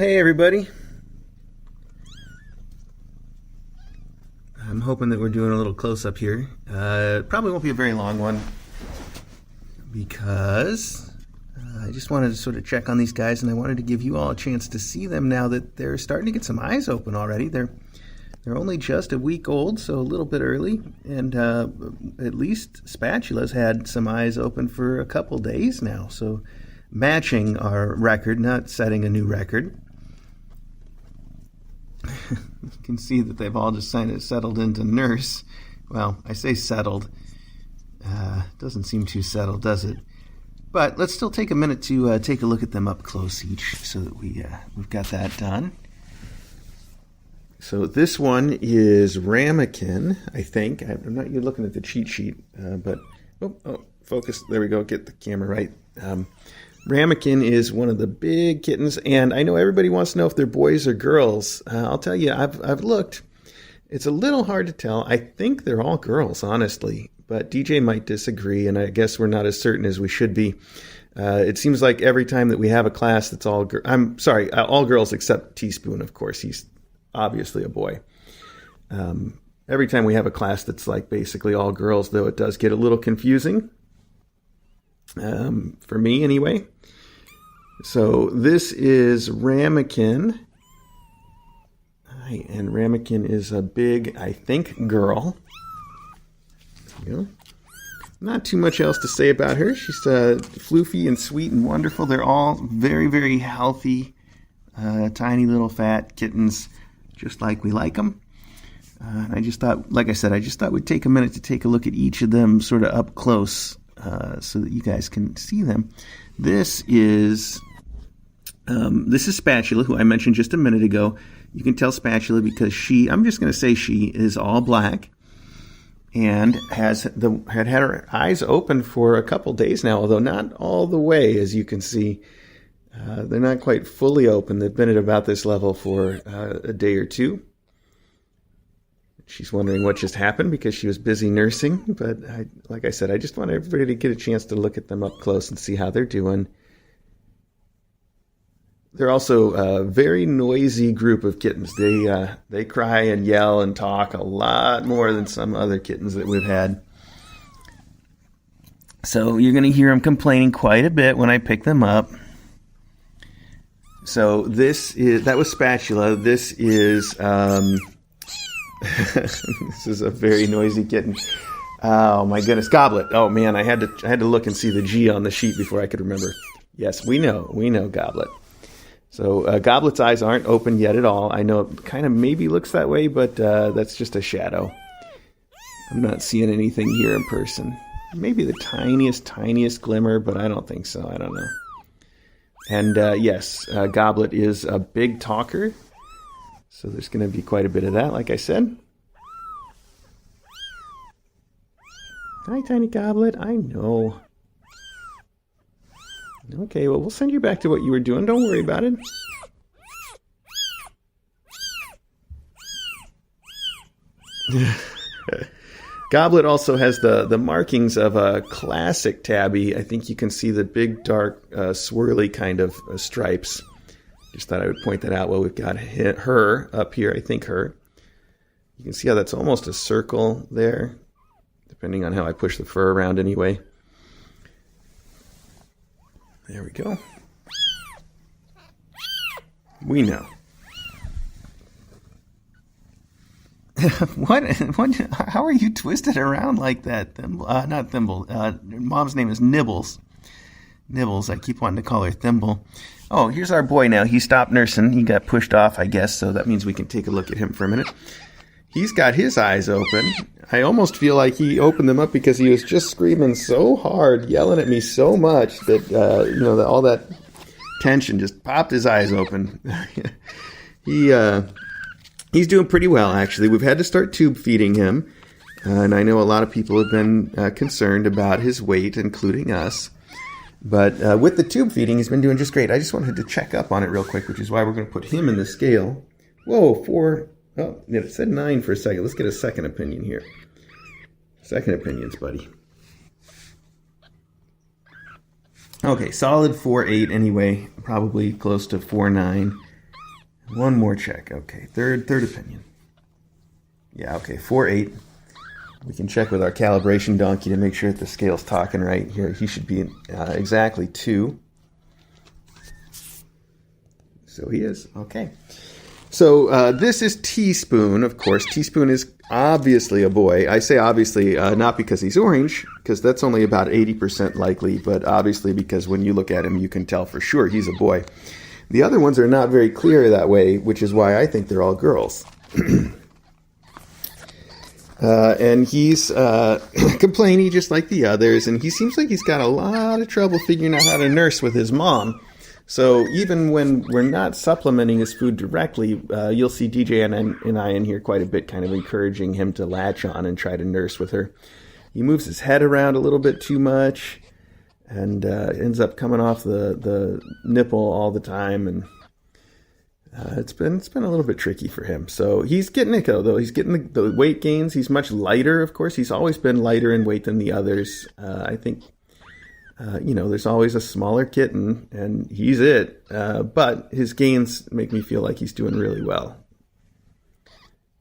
Hey everybody. I'm hoping that we're doing a little close-up here. Probably won't be a very long one because I just wanted to sort of check on these guys, and I wanted to give you all a chance to see them now that they're starting to get some eyes open already. They're only just a week old, so a little bit early, and at least Spatula's had some eyes open for a couple days now, so matching our record, not setting a new record. You can see that they've all just kind of settled into nurse. Well, I say settled. Doesn't seem too settled, does it? But let's still take a minute to take a look at them up close each, so that we've got that done. So this one is Ramekin, I think. I'm not you're looking at the cheat sheet, but focus. There we go. Get the camera right. Ramekin is one of the big kittens, and I know everybody wants to know if they're boys or girls. I'll tell you, I've looked. It's a little hard to tell. I think they're all girls, honestly, but DJ might disagree, and I guess we're not as certain as we should be. It seems like every time that we have a class that's all all girls except Teaspoon, of course. He's obviously a boy. Every time we have a class that's like basically all girls, though, it does get a little confusing. For me anyway. So this is Ramekin. And Ramekin is a big, I think, girl. There you go. Not too much else to say about her. She's floofy and sweet and wonderful. They're all very, very healthy, tiny little fat kittens, just like we like them. I just thought, like I said, we'd take a minute to take a look at each of them sort of up close. So that you guys can see them. This is Spatula, who I mentioned just a minute ago. You can tell Spatula because I'm just going to say she is all black and had her eyes open for a couple days now, although not all the way, as you can see. They're not quite fully open. They've been at about this level for a day or two. She's wondering what just happened because she was busy nursing. But like I said, I just want everybody to get a chance to look at them up close and see how they're doing. They're also a very noisy group of kittens. They cry and yell and talk a lot more than some other kittens that we've had. So you're going to hear them complaining quite a bit when I pick them up. So that was Spatula. This is... this is a very noisy kitten. Oh my goodness, Goblet. Oh man, I had to look and see the G on the sheet before I could remember. Yes, we know Goblet. So Goblet's eyes aren't open yet at all. I know it kind of maybe looks that way, but that's just a shadow. I'm not seeing anything here in person. Maybe the tiniest glimmer, but I don't think so. I don't know. And yes, Goblet is a big talker. So there's going to be quite a bit of that, like I said. Hi, Tiny Goblet. I know. Okay, well, we'll send you back to what you were doing. Don't worry about it. Goblet also has the markings of a classic tabby. I think you can see the big, dark, swirly kind of stripes. Just thought I would point that out while we've got her up here. I think her. You can see how that's almost a circle there, depending on how I push the fur around anyway. There we go. We know. What? How are you twisted around like that? Not Thimble. Mom's name is Nibbles. Nibbles. I keep wanting to call her Thimble. Oh, here's our boy now. He stopped nursing. He got pushed off, I guess, so that means we can take a look at him for a minute. He's got his eyes open. I almost feel like he opened them up because he was just screaming so hard, yelling at me so much that, that all that tension just popped his eyes open. He's doing pretty well, actually. We've had to start tube feeding him, and I know a lot of people have been concerned about his weight, including us. But with the tube feeding, he's been doing just great. I just wanted to check up on it real quick, which is why we're going to put him in the scale. Whoa, it said 9 for a second. Let's get a second opinion here. Second opinions, buddy. Okay, solid 4.8 anyway, probably close to 4.9. One more check. Okay, third opinion. Yeah, okay, 4.8. We can check with our calibration donkey to make sure that the scale's talking right here. He should be exactly 2. So he is. Okay. So this is Teaspoon, of course. Teaspoon is obviously a boy. I say obviously not because he's orange, because that's only about 80% likely, but obviously because when you look at him, you can tell for sure he's a boy. The other ones are not very clear that way, which is why I think they're all girls. And he's complaining just like the others, and he seems like he's got a lot of trouble figuring out how to nurse with his mom. So even when we're not supplementing his food directly, you'll see DJ and I in here quite a bit, kind of encouraging him to latch on and try to nurse with her. He moves his head around a little bit too much and ends up coming off the nipple all the time, and it's been a little bit tricky for him. So he's getting it though. He's getting the weight gains. He's much lighter, of course. He's always been lighter in weight than the others. I think. There's always a smaller kitten, and he's it. But his gains make me feel like he's doing really well.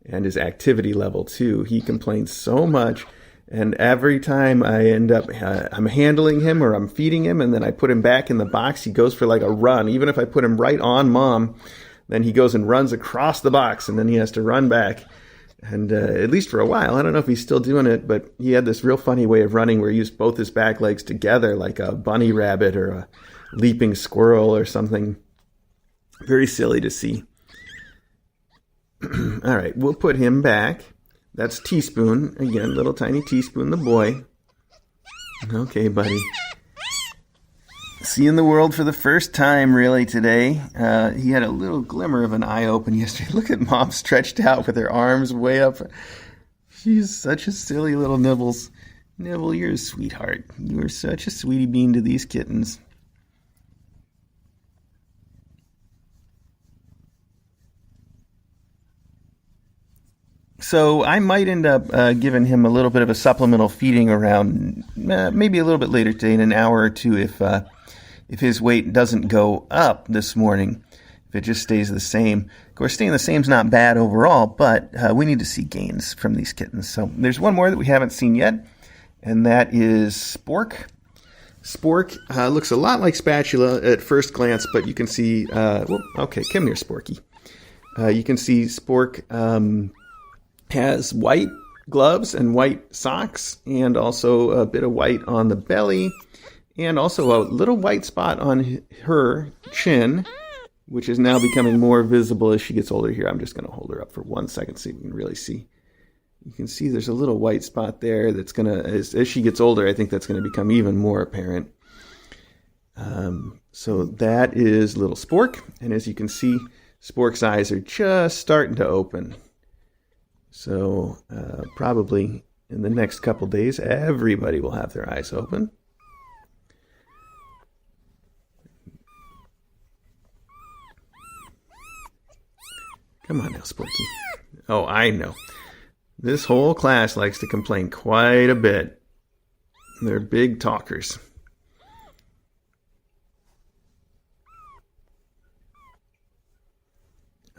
And his activity level, too. He complains so much, and every time I end up, I'm handling him or I'm feeding him, and then I put him back in the box, he goes for like a run. Even if I put him right on mom, then he goes and runs across the box, and then he has to run back. And at least for a while, I don't know if he's still doing it, but he had this real funny way of running where he used both his back legs together like a bunny rabbit or a leaping squirrel or something. Very silly to see. All right, we'll put him back. That's Teaspoon. Again, little tiny Teaspoon, the boy. Okay, buddy. Seeing the world for the first time, really, today. He had a little glimmer of an eye open yesterday. Look at Mom stretched out with her arms way up. She's such a silly little Nibbles. Nibble, you're a sweetheart. You are such a sweetie bean to these kittens. So I might end up giving him a little bit of a supplemental feeding around maybe a little bit later today, in an hour or two, if his weight doesn't go up this morning, if it just stays the same. Of course, staying the same is not bad overall, but we need to see gains from these kittens. So there's one more that we haven't seen yet, and that is Spork. Spork looks a lot like Spatula at first glance, but you can see... okay, come here, Sporky. You can see Spork has white gloves and white socks, and also a bit of white on the belly, and also a little white spot on her chin, which is now becoming more visible as she gets older. Here, I'm just going to hold her up for 1 second so you can really see. You can see there's a little white spot there that's going to, as she gets older, I think that's going to become even more apparent. So that is little Spork, and as you can see, Spork's eyes are just starting to open. So probably in the next couple days, everybody will have their eyes open. Come on now, Sporky. Oh, I know. This whole class likes to complain quite a bit. They're big talkers.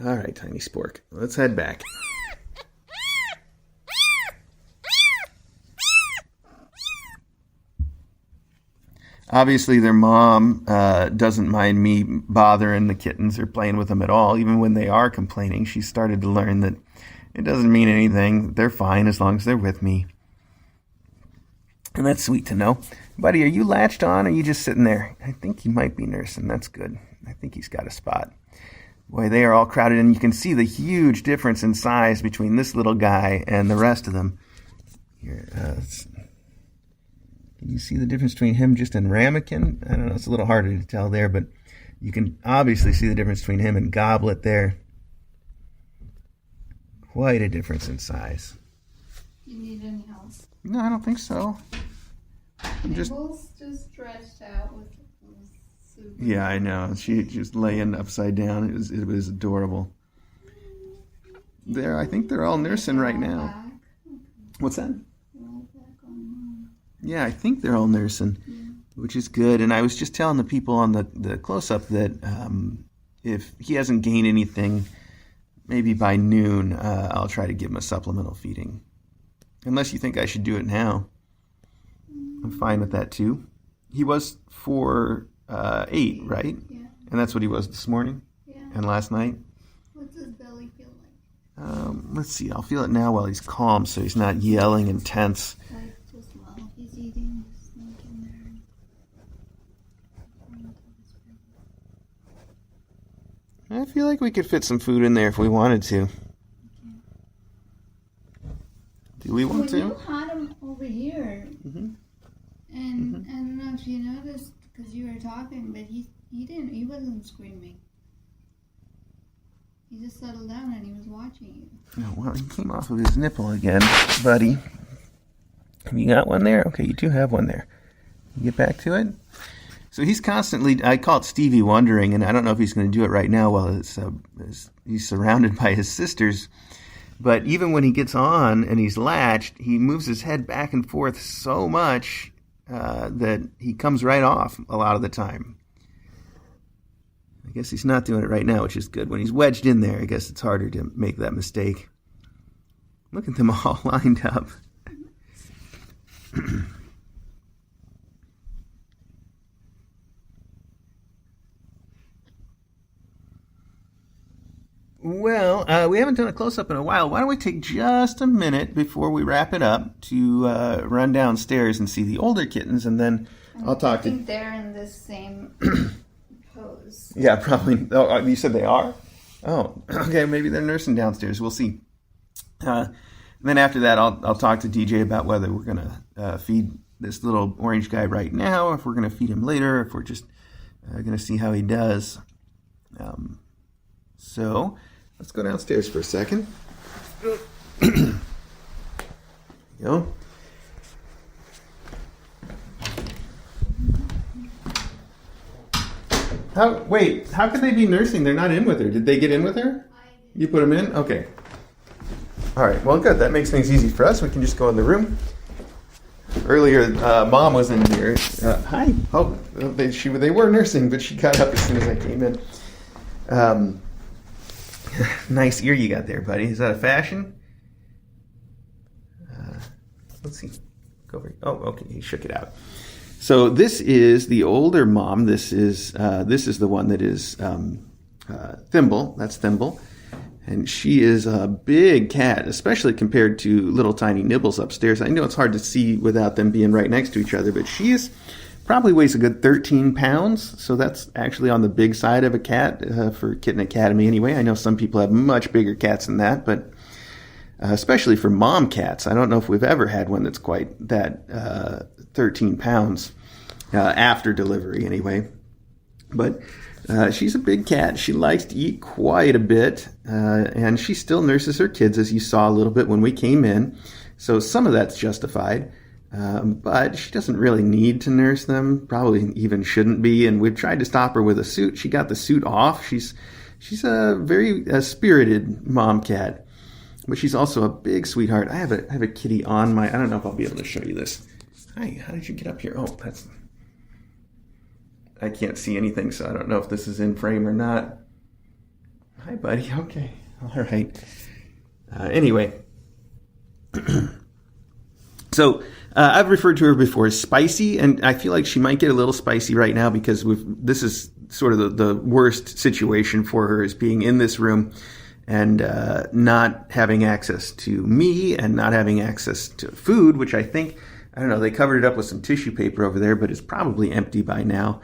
All right, tiny Spork. Let's head back. Obviously, their mom doesn't mind me bothering the kittens or playing with them at all. Even when they are complaining, she started to learn that it doesn't mean anything. They're fine as long as they're with me. And that's sweet to know. Buddy, are you latched on or are you just sitting there? I think he might be nursing. That's good. I think he's got a spot. Boy, they are all crowded, and you can see the huge difference in size between this little guy and the rest of them. Here, can you see the difference between him just and Ramekin? I don't know, it's a little harder to tell there, but you can obviously see the difference between him and Goblet there. Quite a difference in size. You need any help? No, I don't think so. I'm just stretched out with soup. Yeah, I know. She just laying upside down. It was adorable. I think they're all nursing right now. What's that? Yeah, I think they're all nursing, which is good. And I was just telling the people on the close-up that if he hasn't gained anything, maybe by noon, I'll try to give him a supplemental feeding. Unless you think I should do it now. I'm fine with that too. He was 4.8, right? Yeah. And that's what he was this morning? Yeah. And last night? What's his belly feel like? Let's see. I'll feel it now while he's calm so he's not yelling and tense. Like just while he's eating, just sneak in there. I feel like we could fit some food in there if we wanted to. Do we want When to? you had him over here, Mm-hmm. and I don't know if you noticed because you were talking, but he he wasn't screaming. He just settled down and he was watching you. Oh, well, he came off of his nipple again, buddy. Have you got one there? Okay, you do have one there. You get back to it? So he's constantly, I call it Stevie wondering, and I don't know if he's going to do it right now while he's surrounded by his sisters. But even when he gets on and he's latched, he moves his head back and forth so much that he comes right off a lot of the time. I guess he's not doing it right now, which is good. When he's wedged in there, I guess it's harder to make that mistake. Look at them all lined up. Well, we haven't done a close-up in a while. Why don't we take just a minute before we wrap it up to run downstairs and see the older kittens, and then I'll talk I to... think they're in the same pose. Yeah, probably. Oh, you said they are? Oh, okay, maybe they're nursing downstairs. We'll see. Then after that, I'll talk to DJ about whether we're going to feed this little orange guy right now, or if we're going to feed him later, if we're just going to see how he does. So... let's go downstairs for a second. There you go. How could they be nursing? They're not in with her. Did they get in with her? You put them in? Okay. All right. Well, good. That makes things easy for us. We can just go in the room. Earlier, Mom was in here. Hi. Oh, they were nursing, but she got up as soon as I came in. Nice ear you got there, buddy. Is that a fashion? Let's see. Go over. Oh, okay. He shook it out. So this is the older mom. This is the one that is Thimble. That's Thimble, and she is a big cat, especially compared to little tiny Nibbles upstairs. I know it's hard to see without them being right next to each other, but she is probably weighs a good 13 pounds, so that's actually on the big side of a cat for Kitten Academy anyway. I know some people have much bigger cats than that, but especially for mom cats, I don't know if we've ever had one that's quite that 13 pounds after delivery anyway. But she's a big cat. She likes to eat quite a bit, and she still nurses her kids, as you saw a little bit when we came in, so some of that's justified. But she doesn't really need to nurse them, probably even shouldn't be, and we've tried to stop her with a suit. She got the suit off. She's a very spirited mom cat, but she's also a big sweetheart. I have a kitty on my... I don't know if I'll be able to show you this. Hi, how did you get up here? Oh, I can't see anything, so I don't know if this is in frame or not. Hi, buddy. Okay. All right. Anyway. So... I've referred to her before as spicy, and I feel like she might get a little spicy right now because this is sort of the worst situation for her, is being in this room and not having access to me and not having access to food, which I think, I don't know, they covered it up with some tissue paper over there, but it's probably empty by now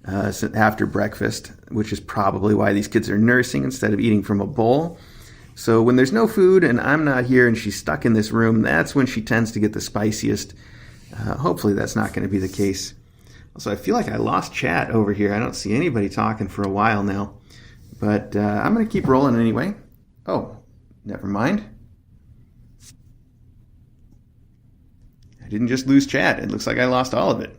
after breakfast, which is probably why these kids are nursing instead of eating from a bowl. So when there's no food and I'm not here and she's stuck in this room, that's when she tends to get the spiciest. Hopefully that's not going to be the case. Also, I feel like I lost chat over here. I don't see anybody talking for a while now. But I'm going to keep rolling anyway. Oh, never mind. I didn't just lose chat. It looks like I lost all of it.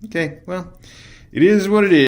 Okay, well... it is what it is.